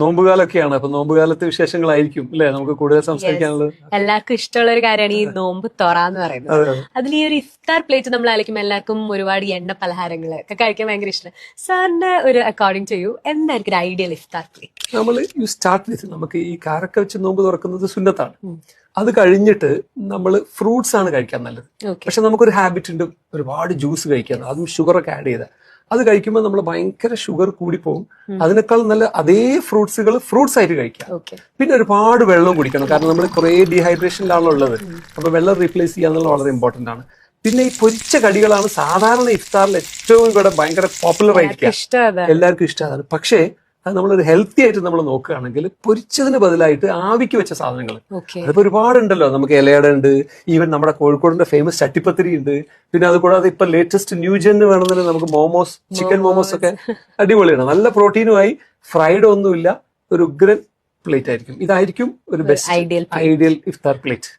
നോമ്പുകാലൊക്കെയാണ്. അപ്പൊ നോമ്പുകാലത്തെ വിശേഷങ്ങളായിരിക്കും അല്ലെ നമുക്ക് കൂടുതൽ സംസാരിക്കാനുള്ളത്. എല്ലാവർക്കും ഇഷ്ടമുള്ള ഒരു കാര്യമാണ് ഈ നോമ്പ് തൊറ എന്ന് പറയുന്നത്. അതിൽ ഈ ഒരു ഇഫ്താർ പ്ലേറ്റ് നമ്മൾ ആലോചിക്കുമ്പോൾ എല്ലാവർക്കും ഒരുപാട് എണ്ണ പലഹാരങ്ങൾ ഒക്കെ കഴിക്കാൻ ഭയങ്കര ഇഷ്ടം. സാറിന്റെ ഒരു അക്കോർഡിംഗ് ടു യു എന്തായിരിക്കും ഒരു ഐഡിയൽ ഇഫ്താർ പ്ലേറ്റ്? നമ്മൾ യു സ്റ്റാർട്ട് വിത്ത് നമുക്ക് ഈ കാരക്ക വെച്ച് നോമ്പ് തുറക്കുന്നത് സുന്നത്താണ്. അത് കഴിഞ്ഞിട്ട് നമ്മൾ ഫ്രൂട്ട്സ് ആണ് കഴിക്കാൻ നല്ലത്. പക്ഷെ നമുക്കൊരു ഹാബിറ്റ് ഉണ്ട് ഒരുപാട് ജ്യൂസ് കഴിക്കാൻ, അതും ഷുഗറൊക്കെ ആഡ് ചെയ്താൽ അത് കഴിക്കുമ്പോൾ നമ്മൾ ഭയങ്കര ഷുഗർ കൂടി പോകും. അതിനേക്കാൾ നല്ല അതേ ഫ്രൂട്ട്സുകൾ ഫ്രൂട്ട്സ് ആയിട്ട് കഴിക്കാം. പിന്നെ ഒരുപാട് വെള്ളം കുടിക്കണം, കാരണം നമ്മൾ കുറെ ഡീഹൈഡ്രേഷനിലാണല്ലോ ഉള്ളത്. അപ്പൊ വെള്ളം റീപ്ലേസ് ചെയ്യാന്നുള്ളത് വളരെ ഇമ്പോർട്ടന്റ് ആണ്. പിന്നെ ഈ പൊരിച്ച കടികളാണ് സാധാരണ ഇഫ്താറിൽ ഏറ്റവും ഇവിടെ ഭയങ്കര പോപ്പുലർ ആയിരിക്കും, എല്ലാവർക്കും ഇഷ്ടമാണ്. പക്ഷേ അത് നമ്മളൊരു ഹെൽത്തി ആയിട്ട് നമ്മൾ നോക്കുകയാണെങ്കിൽ പൊരിച്ചതിന് ബദലായിട്ട് ആവിക്ക് വെച്ച സാധനങ്ങൾ അതിപ്പോ ഒരുപാടുണ്ടല്ലോ. നമുക്ക് ഇലയട ഉണ്ട്, ഈവൻ നമ്മുടെ കോഴിക്കോടിന്റെ ഫേമസ് ചട്ടിപ്പത്തിരി ഉണ്ട്. പിന്നെ അതുകൂടാതെ ഇപ്പൊ ലേറ്റസ്റ്റ് ന്യൂജന് വേണമെന്നുണ്ടെങ്കിൽ നമുക്ക് മോമോസ്, ചിക്കൻ മോമോസ് ഒക്കെ അടിപൊളിയാണ്. നല്ല പ്രോട്ടീനുമായി, ഫ്രൈഡ് ഒന്നുമില്ല, ഒരു ഉഗ്രൻ പ്ലേറ്റ് ആയിരിക്കും. ഇതായിരിക്കും ഒരു ബെസ്റ്റ് ഐഡിയൽ ഇഫ്താർ പ്ലേറ്റ്.